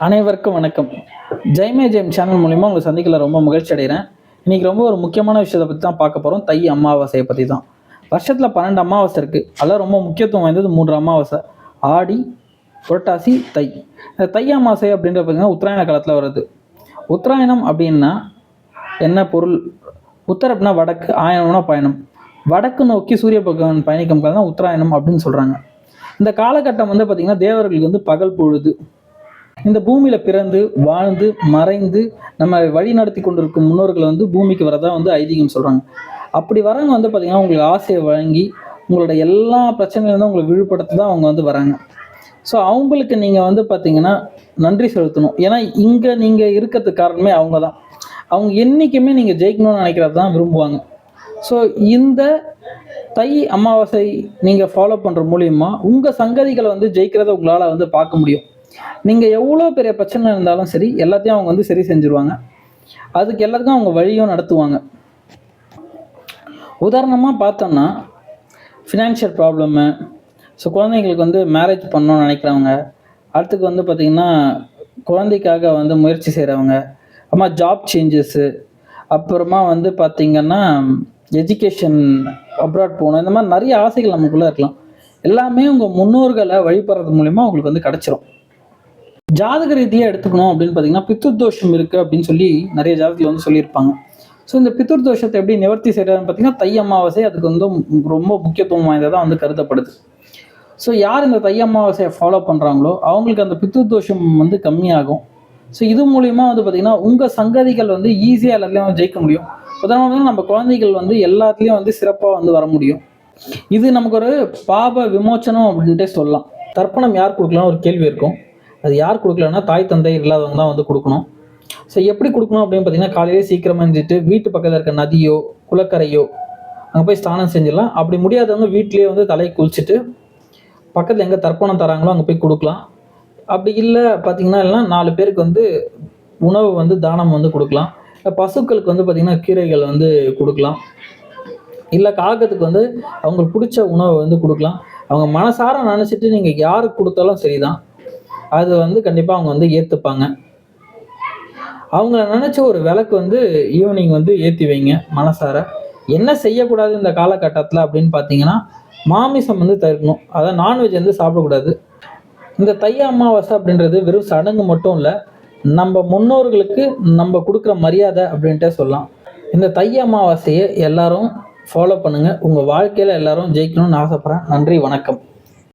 அனைவருக்கும் வணக்கம். ஜெய்மே ஜெயம் சேனல் மூலிமா உங்களை சந்திக்கல ரொம்ப மகிழ்ச்சி அடைகிறேன். இன்றைக்கி ரொம்ப ஒரு முக்கியமான விஷயத்தை பற்றி தான் பார்க்க போகிறோம். தை அமாவாசையை பற்றி தான். வருஷத்தில் 12 அமாவாசை இருக்குது. அதெல்லாம் ரொம்ப முக்கியத்துவம் வாய்ந்தது 3 அமாவாசை: ஆடி, புரட்டாசி, தை. இந்த தை அமாவாசை அப்படின்ற பார்த்தீங்கன்னா உத்தராயண காலத்தில் வருது. உத்தராயணம் அப்படின்னா என்ன பொருள்? உத்தர அப்படின்னா வடக்கு, ஆயணம்னா பயணம். வடக்கு நோக்கி சூரிய பகவான் பயணிக்கும் காலம் தான் உத்தராயணம் அப்படின்னு சொல்கிறாங்க. இந்த காலகட்டம் வந்து பார்த்திங்கன்னா தேவர்களுக்கு வந்து பகல் பொழுது. இந்த பூமியில் பிறந்து வாழ்ந்து மறைந்து நம்ம வழி நடத்தி கொண்டிருக்கும் முன்னோர்களை வந்து பூமிக்கு வரதா வந்து ஐதீகம் சொல்கிறாங்க. அப்படி வரவங்க வந்து பார்த்திங்கன்னா உங்களுக்கு ஆசையை வழங்கி உங்களோட எல்லா பிரச்சனையிலேருந்து உங்களை விழுப்படுத்த தான் அவங்க வந்து வராங்க. ஸோ அவங்களுக்கு நீங்கள் வந்து பார்த்திங்கன்னா நன்றி செலுத்தணும். ஏன்னா இங்கே நீங்கள் இருக்கிறதுக்கு காரணமே அவங்க தான். அவங்க என்றைக்குமே நீங்கள் ஜெயிக்கணும்னு நினைக்கிறது தான் விரும்புவாங்க. ஸோ இந்த தை அமாவாசை நீங்கள் ஃபாலோ பண்ணுற மூலிமா உங்கள் சங்கதிகளை வந்து ஜெயிக்கிறத உங்களால் வந்து பார்க்க முடியும். நீங்கள் எவ்வளோ பெரிய பிரச்சனை இருந்தாலும் சரி, எல்லாத்தையும் அவங்க வந்து சரி செஞ்சுருவாங்க. அதுக்கு எல்லாத்துக்கும் அவங்க வழியும் நடத்துவாங்க. உதாரணமாக பார்த்தோம்னா ஃபினான்ஷியல் ப்ராப்ளமு, ஸோ குழந்தைங்களுக்கு வந்து மேரேஜ் பண்ணணும்னு நினைக்கிறவங்க, அடுத்துக்கு வந்து பார்த்திங்கன்னா குழந்தைக்காக வந்து முயற்சி செய்கிறவங்க, அப்புறமா ஜாப் சேஞ்சஸ்ஸு, அப்புறமா வந்து பார்த்திங்கன்னா எஜுகேஷன் அப்ராட் போகணும், இந்த மாதிரி நிறைய ஆசைகள் நமக்குள்ளே இருக்கலாம். எல்லாமே உங்கள் முன்னோர்களை வழிபடுறது மூலிமா உங்களுக்கு வந்து கிடச்சிரும். ஜாதக ரீதியாக எடுத்துக்கணும் அப்படின்னு பார்த்தீங்கன்னா பித்ரு தோஷம் இருக்குது அப்படின்னு சொல்லி நிறைய ஜாதகத்தில் வந்து சொல்லியிருப்பாங்க. ஸோ இந்த பித்ரு தோஷத்தை எப்படி நிவர்த்தி செய்கிறதுன்னு பார்த்தீங்கன்னா தை அமாவாசை அதுக்கு வந்து ரொம்ப முக்கியத்துவம் வாய்ந்ததாக வந்து கருதப்படுது. ஸோ யார் இந்த தை அமாவாசையை ஃபாலோ பண்ணுறாங்களோ அவங்களுக்கு அந்த பித்ரு தோஷம் வந்து கம்மியாகும். ஸோ இது மூலிமா வந்து பார்த்திங்கன்னா உங்கள் சங்கதிகள் வந்து ஈஸியாக எல்லாத்துலேயும் ஜெயிக்க முடியும். உதாரணமாக நம்ம குழந்தைகள் வந்து எல்லாத்துலேயும் வந்து சிறப்பாக வந்து வர முடியும். இது நமக்கு ஒரு பாப விமோச்சனம் அப்படின்ட்டே சொல்லலாம். தர்ப்பணம் யார் கொடுக்கலாம் ஒரு கேள்வி இருக்கும். அது யார் கொடுக்கலன்னா தாய் தந்தை இல்லாதவங்க தான் வந்து கொடுக்கணும். ஸோ எப்படி கொடுக்கணும் அப்படின்னு பார்த்தீங்கன்னா காலையிலே சீக்கிரமாக இருந்துட்டு வீட்டு பக்கத்தில் இருக்க நதியோ குளக்கரையோ அங்கே போய் ஸ்நானம் செஞ்சிடலாம். அப்படி முடியாதவங்க வீட்லேயே வந்து தலையை குளிச்சுட்டு பக்கத்தில் எங்கே தர்ப்பணம் தராங்களோ அங்கே போய் கொடுக்கலாம். அப்படி இல்லை பார்த்தீங்கன்னா எல்லாம் 4 பேருக்கு வந்து உணவு வந்து தானம் வந்து கொடுக்கலாம். பசுக்களுக்கு வந்து பார்த்திங்கன்னா கீரைகள் வந்து கொடுக்கலாம். இல்லை காகத்துக்கு வந்து அவங்களுக்கு பிடிச்ச உணவை வந்து கொடுக்கலாம். அவங்க மனசார நினச்சிட்டு நீங்கள் யாருக்கு கொடுத்தாலும் சரிதான், அது வந்து கண்டிப்பாக அவங்க வந்து ஏற்றுப்பாங்க. அவங்கள நினச்ச ஒரு விளக்கு வந்து ஈவினிங் வந்து ஏற்றி வைங்க மனசார. என்ன செய்யக்கூடாது இந்த காலகட்டத்தில் அப்படின்னு பார்த்தீங்கன்னா மாமிசம் வந்து தவிர்க்கணும். அதாவது நான்வெஜ் வந்து சாப்பிடக்கூடாது. இந்த தை அமாவாசை அப்படின்றது வெறும் சடங்கு மட்டும் இல்லை, நம்ம முன்னோர்களுக்கு நம்ம கொடுக்குற மரியாதை அப்படின்ட்டே சொல்லலாம். இந்த தை அமாவாசையை எல்லாரும் ஃபாலோ பண்ணுங்கள். உங்கள் வாழ்க்கையில் எல்லாரும் ஜெயிக்கணும்னு ஆசைப்பட்றேன். நன்றி, வணக்கம்.